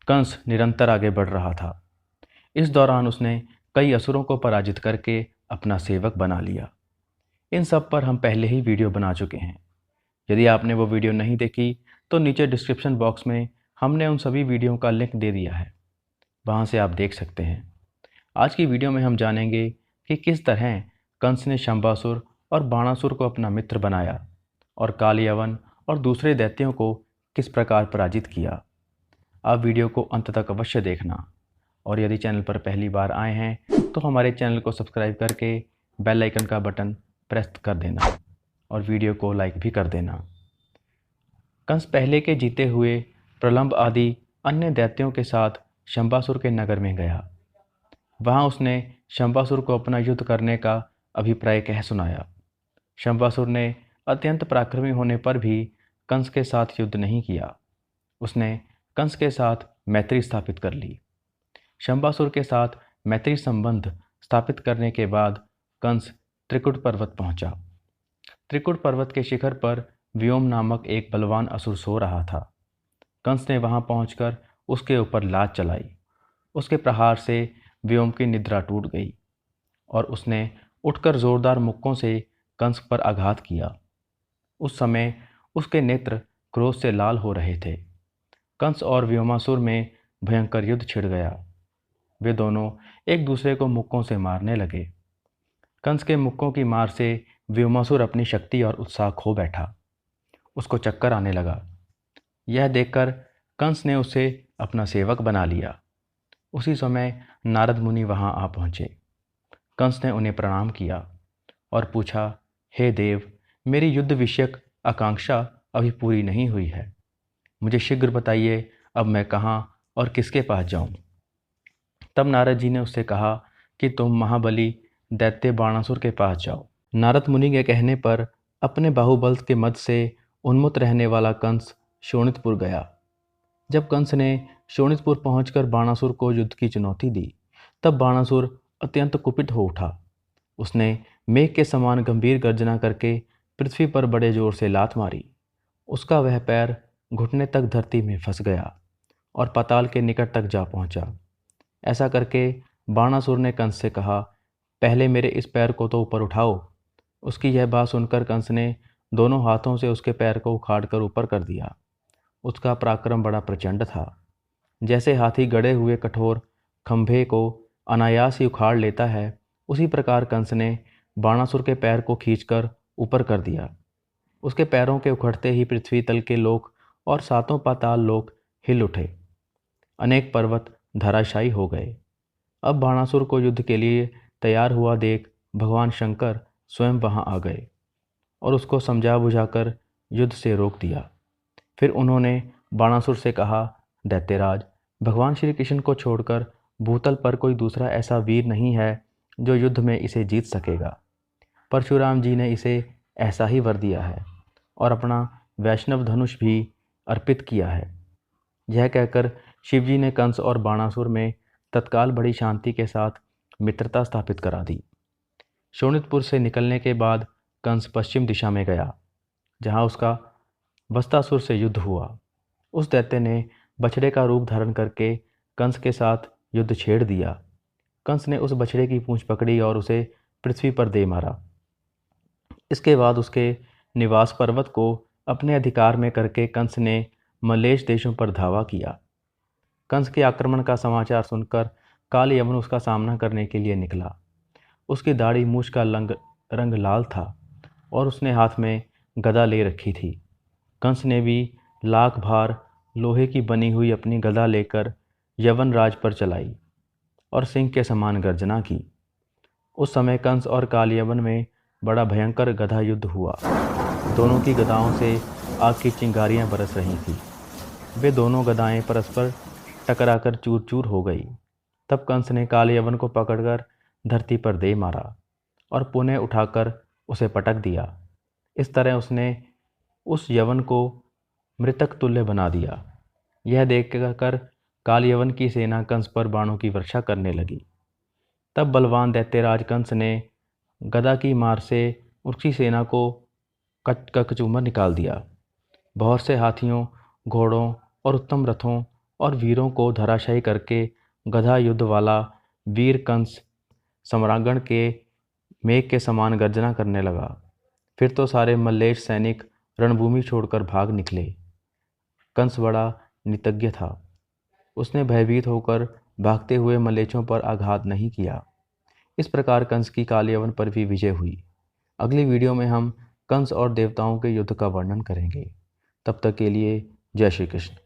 कंस निरंतर आगे बढ़ रहा था। इस दौरान उसने कई असुरों को पराजित करके अपना सेवक बना लिया। इन सब पर हम पहले ही वीडियो बना चुके हैं। यदि आपने वो वीडियो नहीं देखी तो नीचे डिस्क्रिप्शन बॉक्स में हमने उन सभी वीडियो का लिंक दे दिया है, वहाँ से आप देख सकते हैं। आज की वीडियो में हम जानेंगे कि किस तरह कंस ने शंबासुर और बाणासुर को अपना मित्र बनाया और कालयवन और दूसरे दैत्यों को किस प्रकार पराजित किया। आप वीडियो को अंत तक अवश्य देखना, और यदि चैनल पर पहली बार आए हैं तो हमारे चैनल को सब्सक्राइब करके बेल आइकन का बटन प्रेस कर देना और वीडियो को लाइक भी कर देना। कंस पहले के जीते हुए प्रलंब आदि अन्य दैत्यों के साथ शंबासुर के नगर में गया। वहाँ उसने शंबासुर को अपना युद्ध करने का अभिप्राय कह सुनाया। शंबासुर ने अत्यंत पराक्रमी होने पर भी कंस के साथ युद्ध नहीं किया। उसने कंस के साथ मैत्री स्थापित कर ली। शंबासुर के साथ मैत्री संबंध स्थापित करने के बाद कंस त्रिकुट पर्वत पहुंचा। त्रिकुट पर्वत के शिखर पर व्योम नामक एक बलवान असुर सो रहा था। कंस ने वहां पहुंचकर उसके ऊपर लात चलाई। उसके प्रहार से व्योम की निद्रा टूट गई और उसने उठकर जोरदार मुक्कों से कंस पर आघात किया। उस समय उसके नेत्र क्रोध से लाल हो रहे थे। कंस और व्योमासुर में भयंकर युद्ध छिड़ गया। वे दोनों एक दूसरे को मुक्कों से मारने लगे। कंस के मुक्कों की मार से व्योमासुर अपनी शक्ति और उत्साह खो बैठा। उसको चक्कर आने लगा। यह देखकर कंस ने उसे अपना सेवक बना लिया। उसी समय नारद मुनि वहां आ पहुंचे। कंस ने उन्हें प्रणाम किया और पूछा, हे देव, मेरी युद्ध विषयक आकांक्षा अभी पूरी नहीं हुई है। मुझे शीघ्र बताइए, अब मैं कहाँ और किसके पास जाऊं। तब नारद जी ने उससे कहा कि तुम महाबली दैत्य बाणासुर के पास जाओ। नारद मुनि के कहने पर अपने बाहुबल के मद से उन्मुक्त रहने वाला कंस शोणितपुर गया। जब कंस ने शोणितपुर पहुंचकर बाणासुर को युद्ध की चुनौती दी, तब बाणासुर अत्यंत कुपित हो उठा। उसने मेघ के समान गंभीर गर्जना करके पृथ्वी पर बड़े जोर से लात मारी। उसका वह पैर घुटने तक धरती में फंस गया और पाताल के निकट तक जा पहुंचा। ऐसा करके बाणासुर ने कंस से कहा, पहले मेरे इस पैर को तो ऊपर उठाओ। उसकी यह बात सुनकर कंस ने दोनों हाथों से उसके पैर को उखाड़कर ऊपर कर दिया। उसका पराक्रम बड़ा प्रचंड था। जैसे हाथी गड़े हुए कठोर खंभे को अनायास ही उखाड़ लेता है, उसी प्रकार कंस ने बाणासुर के पैर को खींचकर ऊपर कर दिया। उसके पैरों के उखड़ते ही पृथ्वी तल के लोक और सातों पाताल लोक हिल उठे। अनेक पर्वत धराशायी हो गए। अब बाणासुर को युद्ध के लिए तैयार हुआ देख भगवान शंकर स्वयं वहां आ गए और उसको समझा बुझाकर युद्ध से रोक दिया। फिर उन्होंने बाणासुर से कहा, दैत्यराज, भगवान श्री कृष्ण को छोड़कर भूतल पर कोई दूसरा ऐसा वीर नहीं है जो युद्ध में इसे जीत सकेगा। परशुराम जी ने इसे ऐसा ही वर दिया है और अपना वैष्णव धनुष भी अर्पित किया है। यह कहकर शिवजी ने कंस और बाणासुर में तत्काल बड़ी शांति के साथ मित्रता स्थापित करा दी। शोणितपुर से निकलने के बाद कंस पश्चिम दिशा में गया, जहाँ उसका वस्तासुर से युद्ध हुआ। उस दैत्य ने बछड़े का रूप धारण करके कंस के साथ युद्ध छेड़ दिया। कंस ने उस बछड़े की पूंछ पकड़ी और उसे पृथ्वी पर दे मारा। इसके बाद उसके निवास पर्वत को अपने अधिकार में करके कंस ने मलेश देशों पर धावा किया। कंस के आक्रमण का समाचार सुनकर कालयवन उसका सामना करने के लिए निकला। उसकी दाढ़ी मूछ का रंग लाल था और उसने हाथ में गदा ले रखी थी। कंस ने भी लाख भार लोहे की बनी हुई अपनी गदा लेकर यवन राज पर चलाई और सिंह के समान गर्जना की। उस समय कंस और कालयवन में बड़ा भयंकर गदा युद्ध हुआ। दोनों की गदाओं से आग की चिंगारियां बरस रही थीं। वे दोनों गदाएं परस्पर टकराकर चूर चूर हो गई। तब कंस ने कालयवन को पकड़कर धरती पर दे मारा और पुनः उठाकर उसे पटक दिया। इस तरह उसने उस यवन को मृतक तुल्य बना दिया। यह देखकर कालयवन की सेना कंस पर बाणों की वर्षा करने लगी। तब बलवान दैत्यराज कंस ने गदा की मार से उसकी सेना को कचूमर निकाल दिया। बहुत से हाथियों, घोड़ों और उत्तम रथों और वीरों को धराशायी करके गधा युद्ध वाला वीर कंस सम्रांगण के मेघ के समान गर्जना करने लगा। फिर तो सारे मल्लेश सैनिक रणभूमि छोड़कर भाग निकले। कंस बड़ा नितज्ञ था। उसने भयभीत होकर भागते हुए मल्लेशों पर आघात नहीं किया। इस प्रकार कंस की कालयवन पर भी विजय हुई। अगली वीडियो में हम कंस और देवताओं के युद्ध का वर्णन करेंगे। तब तक के लिए जय श्री कृष्ण।